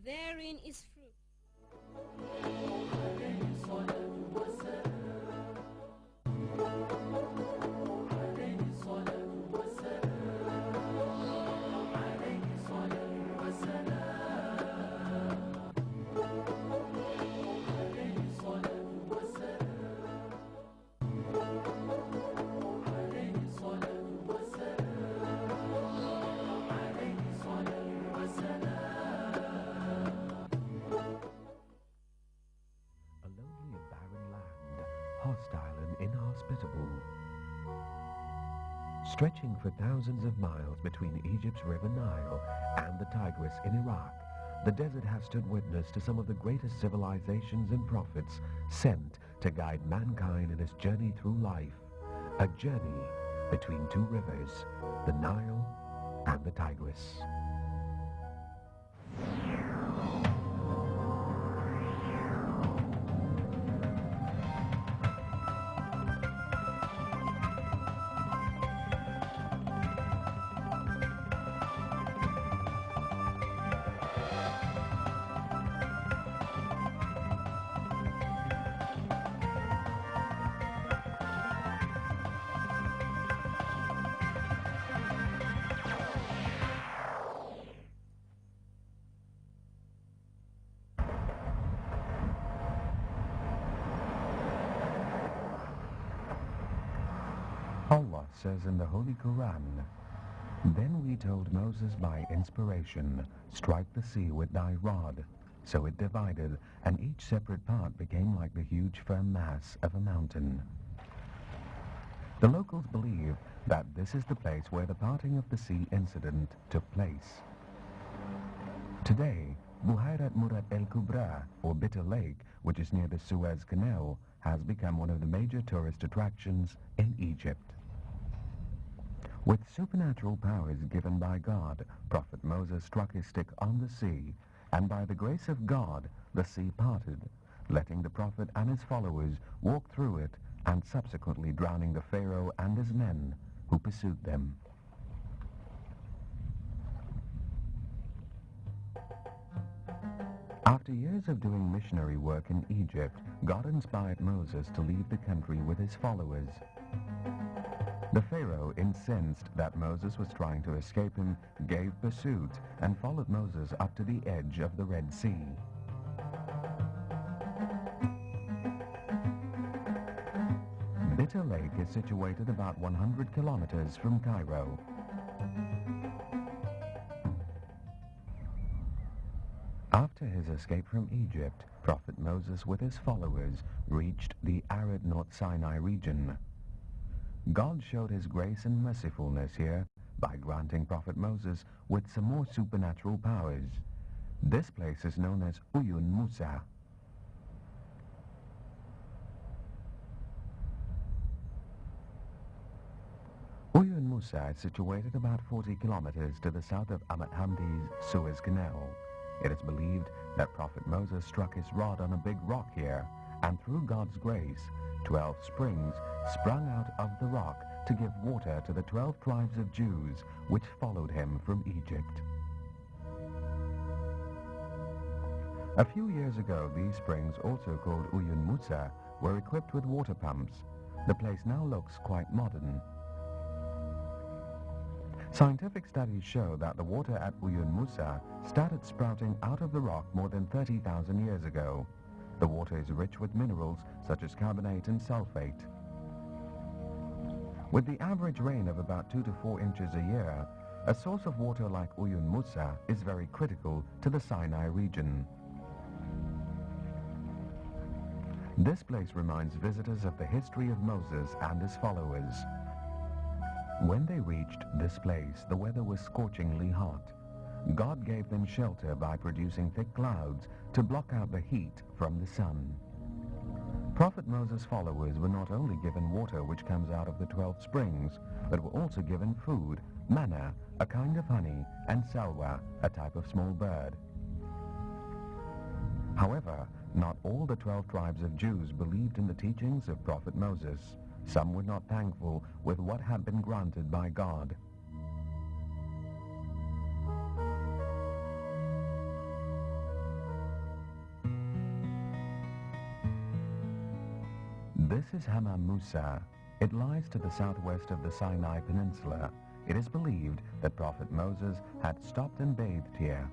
Therein is fruit. A lonely and barren land, hostile and inhospitable. Stretching for thousands of miles between Egypt's River Nile and the Tigris in Iraq, the desert has stood witness to some of the greatest civilizations and prophets sent to guide mankind in its journey through life, a journey between two rivers, the Nile and the Tigris. Allah says in the Holy Quran, "Then we told Moses by inspiration, strike the sea with thy rod. So it divided, and each separate part became like the huge firm mass of a mountain." The locals believe that this is the place where the parting of the sea incident took place. Today, Buhairat Murad El Kubra, or Bitter Lake, which is near the Suez Canal, has become one of the major tourist attractions in Egypt. With supernatural powers given by God, Prophet Moses struck his stick on the sea, and by the grace of God, the sea parted, letting the Prophet and his followers walk through it, and subsequently drowning the Pharaoh and his men who pursued them. After years of doing missionary work in Egypt, God inspired Moses to leave the country with his followers. The Pharaoh, incensed that Moses was trying to escape him, gave pursuit and followed Moses up to the edge of the Red Sea. Bitter Lake is situated about 100 kilometers from Cairo. After his escape from Egypt, Prophet Moses with his followers reached the arid North Sinai region. God showed his grace and mercifulness here by granting Prophet Moses with some more supernatural powers. This place is known as Uyun Musa. Uyun Musa is situated about 40 kilometers to the south of Ahmed Hamdi's Suez Canal. It is believed that Prophet Moses struck his rod on a big rock here, and through God's grace, 12 springs sprung out of the rock to give water to the 12 tribes of Jews which followed him from Egypt. A few years ago, these springs, also called Uyun Musa, were equipped with water pumps. The place now looks quite modern. Scientific studies show that the water at Uyun Musa started sprouting out of the rock more than 30,000 years ago. The water is rich with minerals such as carbonate and sulfate. With the average rain of about 2 to 4 inches a year, a source of water like Uyun Musa is very critical to the Sinai region. This place reminds visitors of the history of Moses and his followers. When they reached this place, the weather was scorchingly hot. God gave them shelter by producing thick clouds to block out the heat from the sun. Prophet Moses' followers were not only given water which comes out of the 12 springs, but were also given food, manna, a kind of honey, and salwa, a type of small bird. However, not all the 12 tribes of Jews believed in the teachings of Prophet Moses. Some were not thankful with what had been granted by God. This is Hammam Musa. It lies to the southwest of the Sinai Peninsula. It is believed that Prophet Moses had stopped and bathed here.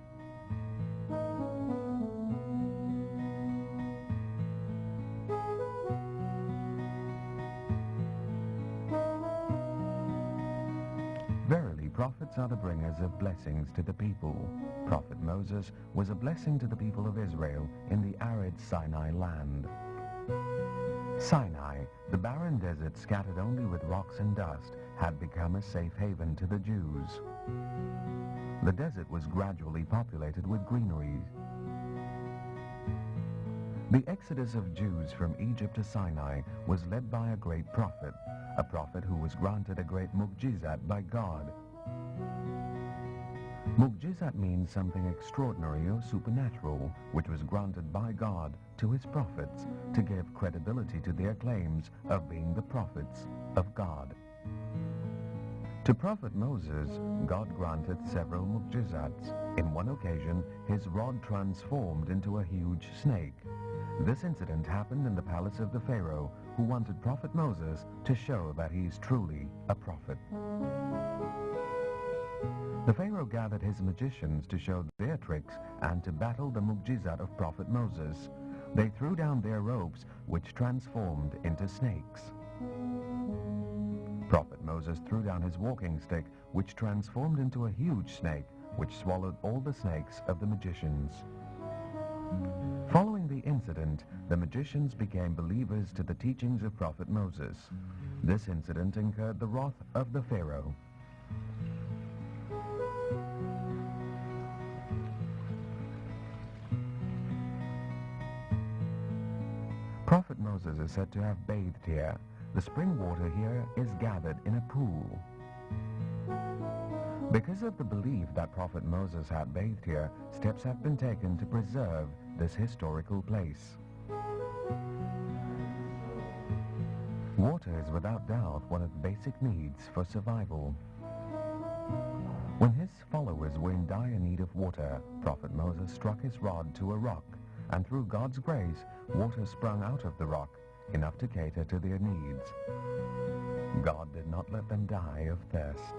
Verily, prophets are the bringers of blessings to the people. Prophet Moses was a blessing to the people of Israel in the arid Sinai land. Sinai, the barren desert scattered only with rocks and dust, had become a safe haven to the Jews. The desert was gradually populated with greenery. The exodus of Jews from Egypt to Sinai was led by a great prophet who was granted a great mu'jizat by God. Mu'jizat means something extraordinary or supernatural, which was granted by God to his prophets to give credibility to their claims of being the prophets of God. To Prophet Moses, God granted several mu'jizats. In one occasion, his rod transformed into a huge snake. This incident happened in the palace of the Pharaoh, who wanted Prophet Moses to show that he is truly a prophet. The Pharaoh gathered his magicians to show their tricks and to battle the mu'jizat of Prophet Moses. They threw down their ropes, which transformed into snakes. Prophet Moses threw down his walking stick, which transformed into a huge snake, which swallowed all the snakes of the magicians. Following the incident, the magicians became believers to the teachings of Prophet Moses. This incident incurred the wrath of the Pharaoh. Prophet Moses is said to have bathed here. The spring water here is gathered in a pool. Because of the belief that Prophet Moses had bathed here, steps have been taken to preserve this historical place. Water is without doubt one of the basic needs for survival. When his followers were in dire need of water, Prophet Moses struck his rod to a rock, and through God's grace, water sprung out of the rock, enough to cater to their needs. God did not let them die of thirst.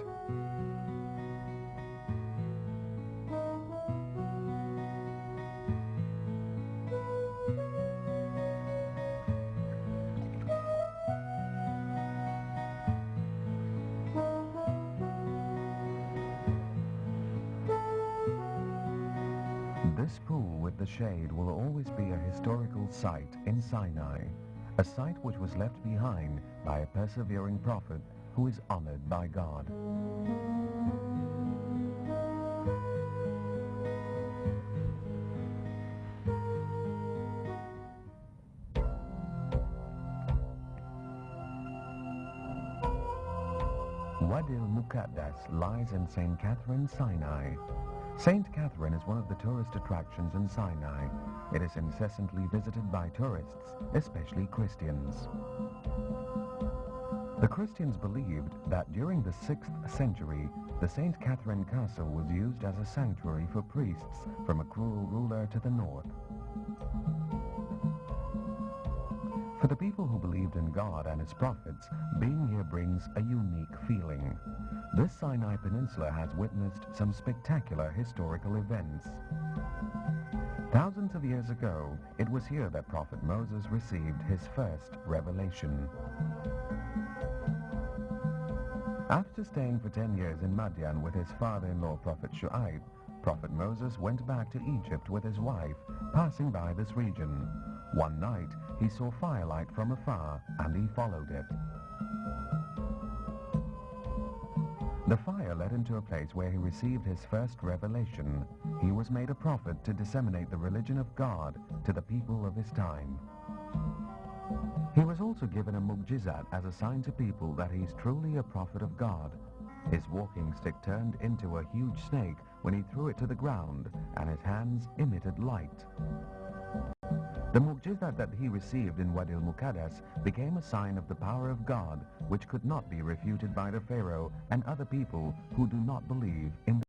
This pool with the shade will always be a historical site in Sinai, a site which was left behind by a persevering prophet who is honored by God. Wadi al-Muqaddas lies in St. Catherine, Sinai. St. Catherine is one of the tourist attractions in Sinai. It is incessantly visited by tourists, especially Christians. The Christians believed that during the 6th century, the St. Catherine Castle was used as a sanctuary for priests from a cruel ruler to the north. For the people who believed in God and his prophets, being here brings a unique feeling. This Sinai Peninsula has witnessed some spectacular historical events. Thousands of years ago, it was here that Prophet Moses received his first revelation. After staying for 10 years in Madian with his father-in-law Prophet Shu'aib, Prophet Moses went back to Egypt with his wife, passing by this region. One night, he saw firelight from afar, and he followed it. The fire led him to a place where he received his first revelation. He was made a prophet to disseminate the religion of God to the people of his time. He was also given a mu'jizat as a sign to people that he is truly a prophet of God. His walking stick turned into a huge snake when he threw it to the ground, and his hands emitted light. The mu'jizat that he received in Wadi al-Muqaddas became a sign of the power of God, which could not be refuted by the Pharaoh and other people who do not believe in